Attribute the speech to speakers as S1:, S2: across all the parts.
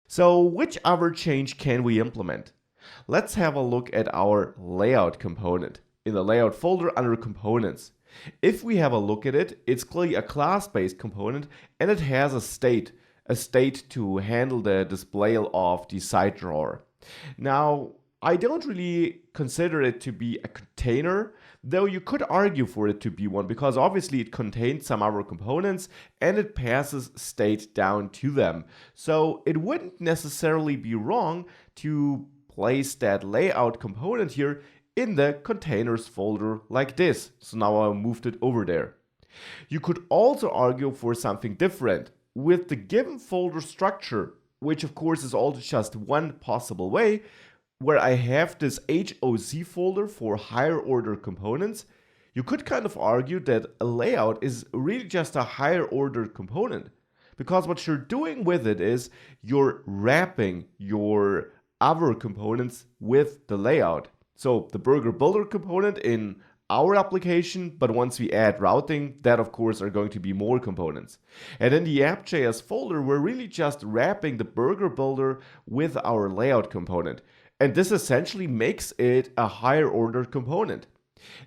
S1: So which other change can we implement? Let's have a look at our layout component in the layout folder under components. If we have a look at it, it's clearly a class-based component and it has a state to handle the display of the site drawer. Now, I don't really consider it to be a container, though you could argue for it to be one because obviously it contains some other components and it passes state down to them. So it wouldn't necessarily be wrong to place that layout component here in the containers folder like this. So now I moved it over there. You could also argue for something different. With the given folder structure, which of course is also just one possible way, where I have this HOC folder for higher order components, you could kind of argue that a layout is really just a higher order component. Because what you're doing with it is you're wrapping your other components with the layout. So the Burger Builder component in our application, but once we add routing, that of course are going to be more components. And in the app.js folder, we're really just wrapping the Burger Builder with our layout component. And this essentially makes it a higher order component.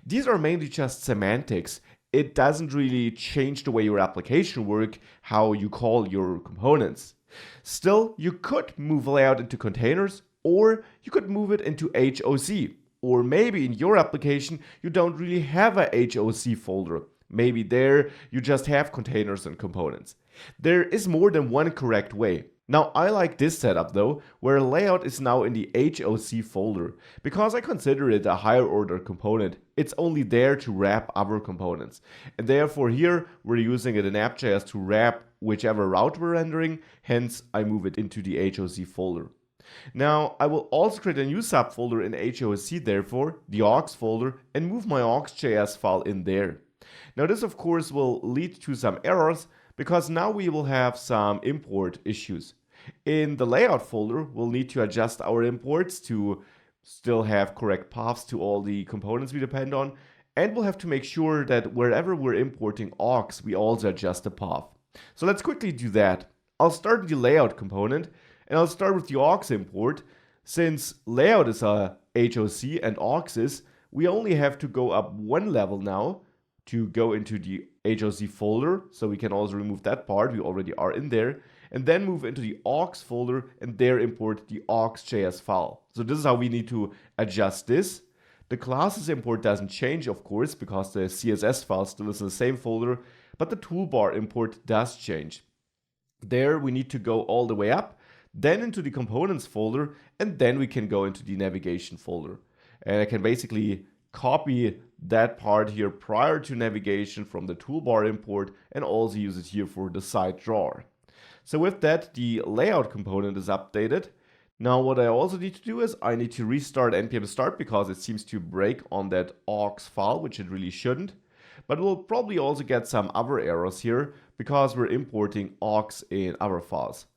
S1: These are mainly just semantics. It doesn't really change the way your application works, how you call your components. Still, you could move layout into containers, or you could move it into HOC. Or maybe in your application, you don't really have a HOC folder. Maybe there you just have containers and components. There is more than one correct way. Now I like this setup though, where layout is now in the HOC folder, because I consider it a higher order component. It's only there to wrap other components. And therefore here we're using it in app.js to wrap whichever route we're rendering, hence I move it into the HOC folder. Now, I will also create a new subfolder in HOC, therefore, the aux folder, and move my aux.js file in there. Now, this of course will lead to some errors, because now we will have some import issues. In the layout folder, we'll need to adjust our imports to still have correct paths to all the components we depend on, and we'll have to make sure that wherever we're importing aux, we also adjust the path. So let's quickly do that. I'll start with the layout component, and I'll start with the aux import. Since layout is a HOC and aux is, we only have to go up one level now to go into the HOC folder. So we can also remove that part, we already are in there. And then move into the aux folder and there import the aux.js file. So this is how we need to adjust this. The classes import doesn't change, of course, because the CSS file still is in the same folder, but the toolbar import does change. There we need to go all the way up, then into the components folder, and then we can go into the navigation folder. And I can basically copy that part here prior to navigation from the toolbar import and also use it here for the site drawer. So with that, the layout component is updated. Now what I also need to do is I need to restart npm start because it seems to break on that aux file, which it really shouldn't. But we'll probably also get some other errors here because we're importing aux in other files.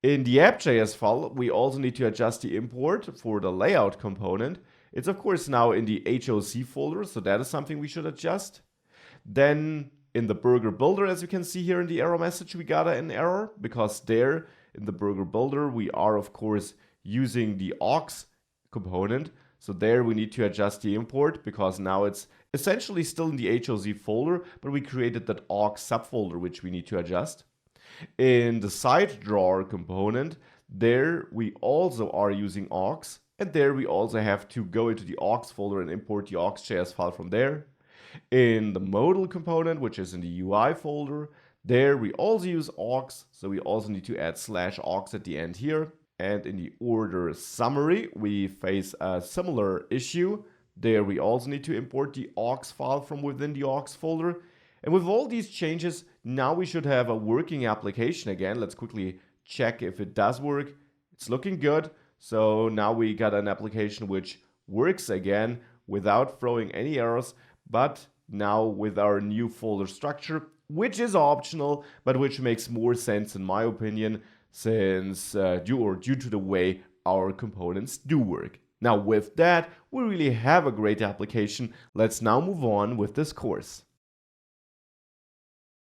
S1: In the app.js file, we also need to adjust the import for the layout component. It's of course now in the HOC folder, so that is something we should adjust. Then in the Burger Builder, as you can see here in the error message, we got an error because there in the Burger Builder, we are of course using the aux component. So there we need to adjust the import because now it's essentially still in the HOC folder, but we created that aux subfolder, which we need to adjust. In the site drawer component, there we also are using aux, and there we also have to go into the aux folder and import the aux.js file from there. In the modal component, which is in the UI folder, there we also use aux, so we also need to add /aux at the end here. And in the order summary, we face a similar issue. There we also need to import the aux file from within the aux folder. And with all these changes, now we should have a working application again. Let's quickly check if it does work. It's looking good. So now we got an application which works again without throwing any errors, but now with our new folder structure, which is optional, but which makes more sense in my opinion, since due to the way our components do work. Now with that, we really have a great application. Let's now move on with this course.